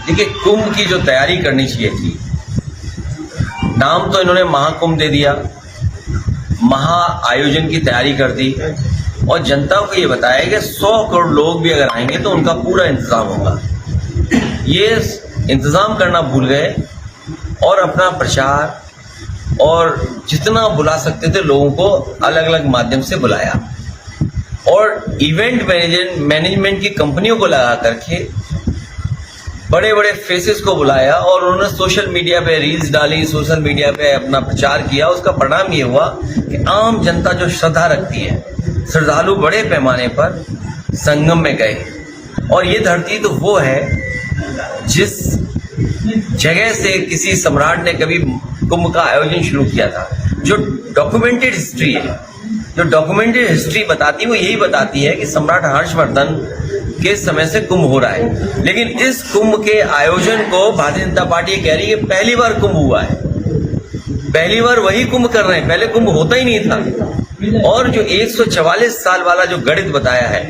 देखिए, कुंभ की जो तैयारी करनी चाहिए थी, नाम तो इन्होंने महाकुंभ दे दिया, महा आयोजन की तैयारी कर दी और जनता को ये बताया कि 100 करोड़ लोग भी अगर आएंगे तो उनका पूरा इंतजाम होगा। ये इंतजाम करना भूल गए और अपना प्रचार और जितना बुला सकते थे लोगों को अलग अलग माध्यम से बुलाया और इवेंट मैनेजमेंट की कंपनियों को लगा करके बड़े बड़े फेसेस को बुलाया और उन्होंने सोशल मीडिया पे रील्स डाली, सोशल मीडिया पे अपना प्रचार किया। उसका परिणाम ये हुआ कि आम जनता जो श्रद्धा रखती है, श्रद्धालु बड़े पैमाने पर संगम में गए और ये धरती तो वो है जिस जगह से किसी सम्राट ने कभी कुंभ का आयोजन शुरू किया था। जो डॉक्यूमेंटेड हिस्ट्री है, जो डॉक्यूमेंटेड हिस्ट्री बताती है वो यही बताती है कि सम्राट हर्षवर्धन के समय से कुंभ हो रहा है। लेकिन इस कुंभ के आयोजन को भारतीय जनता पार्टी कह रही है पहली बार कुंभ हुआ है, पहली बार वही कुंभ कर रहे हैं, पहले कुंभ होता ही नहीं था। और जो 144 साल वाला जो गणित बताया है,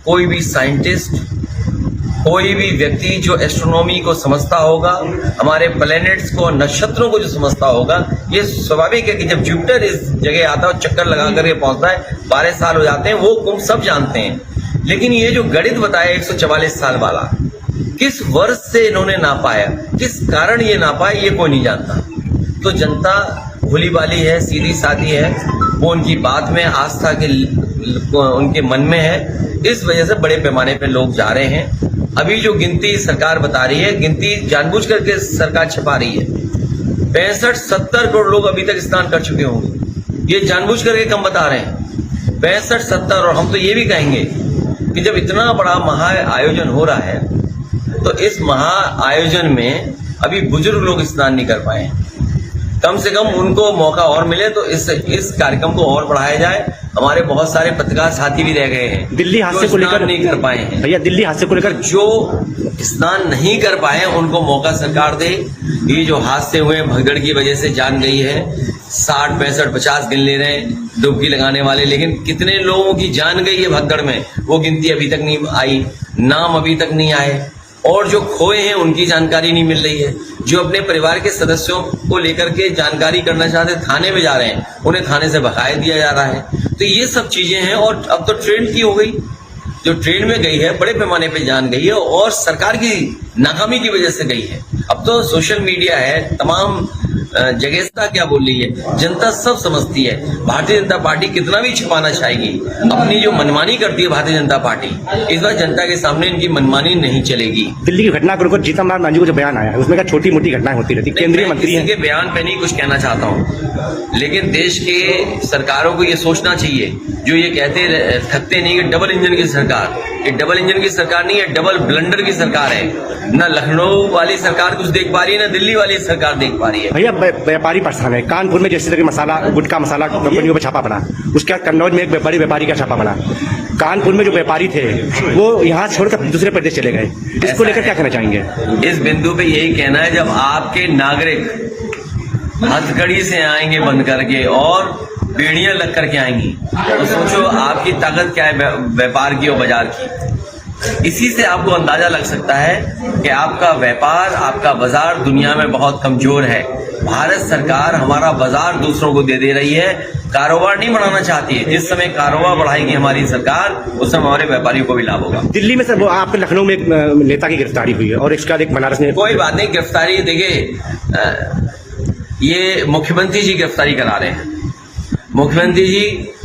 कोई भी साइंटिस्ट, कोई भी व्यक्ति जो एस्ट्रोनॉमी को समझता होगा, हमारे प्लैनेट्स को, नक्षत्रों को जो समझता होगा, ये स्वाभाविक है कि जब जुपिटर इस जगह आता है, चक्कर लगा करके पहुंचता है, 12 साल हो जाते हैं, वो कुंभ सब जानते हैं। लेकिन ये जो गणित बताया 144 साल वाला, किस वर्ष से इन्होंने नापा है, किस कारण ये नापा है, ये कोई नहीं जानता। तो जनता भोली भाली है, सीधी सादी है, वो उनकी बात में आस्था के उनके मन में है। इस वजह से बड़े पैमाने पे लोग जा रहे हैं। अभी जो गिनती सरकार बता रही है, गिनती जानबूझ करके सरकार छपा रही है। 65-70 करोड़ लोग अभी तक स्नान कर चुके होंगे, ये जानबूझ करके कम बता रहे हैं। 65-70, और हम तो ये भी कहेंगे कि जब इतना बड़ा महा आयोजन हो रहा है तो इस महा आयोजन में अभी बुजुर्ग लोग स्नान नहीं कर पाए, कम से कम उनको मौका और मिले तो इस कार्यक्रम को और बढ़ाया जाए। हमारे बहुत सारे पत्रकार साथी भी रह गए हैं दिल्ली हादसे को लेकर, नहीं कर पाए हैं भैया दिल्ली हादसे को लेकर, जो स्नान नहीं कर पाए उनको मौका सरकार दे। ये जो हादसे हुए भगदड़ की वजह से जान गई है, 60, 65, 50 गिन ले रहे हैं डुबकी लगाने वाले, लेकिन कितने लोगों की जान गई है भगदड़ में, वो गिनती अभी तक नहीं आई, नाम अभी तक नहीं आए। और जो खोए हैं उनकी जानकारी नहीं मिल रही है। जो अपने परिवार के सदस्यों को लेकर के जानकारी करना चाहते थाने में जा रहे हैं, उन्हें थाने से भगाए दिया जा रहा है। तो ये सब चीजें हैं। और अब तो ट्रेन की हो गई, जो ट्रेन में गई है बड़े पैमाने पे जान गई है और सरकार की नाकामी की वजह से गई है। अब तो सोशल मीडिया है, तमाम जगह क्या बोल रही है, जनता सब समझती है। भारतीय जनता पार्टी कितना भी छुपाना चाहेगी, अपनी जो मनमानी करती है भारतीय जनता पार्टी, इस बार जनता के सामने इनकी मनमानी नहीं चलेगी। दिल्ली की घटना को लेकर जीतन राम मांझी को जो बयान आया उसमें छोटी मोटी घटनाएं होती रहती, केंद्रीय मंत्री के बयान पे नहीं कुछ कहना चाहता हूँ, लेकिन देश के सरकारों को ये सोचना चाहिए, जो ये कहते थकते नहीं कि डबल इंजन की सरकार, ये डबल इंजन की सरकार नहीं है, डबल ब्लंडर की सरकार है। ना लखनऊ वाली सरकार कुछ देख पा रही है, ना दिल्ली वाली सरकार देख पा रही है। भैया व्यापारी परेशान है, कानपुर में जैसे कि मसाला, गुटखा मसाला कंपनियों पर छापा पड़ा, उसके बाद कन्नौज में एक बड़े व्यापारी का छापा पड़ा। कानपुर में जो व्यापारी थे वो यहाँ छोड़कर दूसरे प्रदेश चले गए, इसको लेकर क्या कहना चाहेंगे? इस बिंदु पे यही कहना है, जब आपके नागरिक हथकड़ी से आएंगे बंद करके और बेड़ियां लग करके आएंगी, तो सोचो आपकी ताकत क्या है व्यापार की और बाजार की। इसी से आपको अंदाजा लग सकता है कि आपका व्यापार, आपका बाजार दुनिया में बहुत कमजोर है। भारत सरकार हमारा बाजार दूसरों को दे रही है, कारोबार नहीं बढ़ाना चाहती है। जिस समय कारोबार बढ़ाएगी हमारी सरकार, उस समय हमारे व्यापारियों को भी लाभ होगा। दिल्ली में सर वो आपके लखनऊ में एक नेता की गिरफ्तारी हुई है और इसका एक बनारस में, कोई बात नहीं, गिरफ्तारी देखिए, ये मुख्यमंत्री जी गिरफ्तारी करा रहे हैं। मुख्यमंत्री जी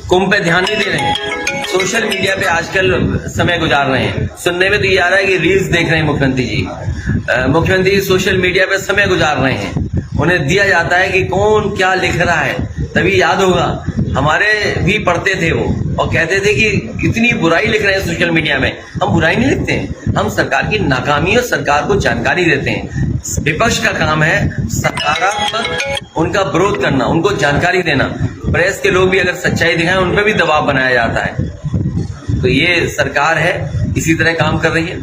कुंभ पे ध्यान नहीं दे रहे हैं, सोशल मीडिया पे आजकल समय गुजार रहे हैं। सुनने में तो ये आ रहा है कि रील्स देख रहे हैं मुख्यमंत्री जी। मुख्यमंत्री जी सोशल मीडिया पे समय गुजार रहे हैं, उन्हें दिया जाता है कि कौन क्या लिख रहा है। तभी याद होगा, हमारे भी पढ़ते थे वो और कहते थे कि इतनी बुराई लिख रहे हैं सोशल मीडिया में। हम बुराई नहीं लिखते हैं, हम सरकार की नाकामी और सरकार को जानकारी देते हैं। विपक्ष का काम है सकारात्मक उनका विरोध करना, उनको जानकारी देना। प्रेस के लोग भी अगर सच्चाई दिखाएं, उन पर भी दबाव बनाया जाता है। तो ये सरकार है, इसी तरह काम कर रही है।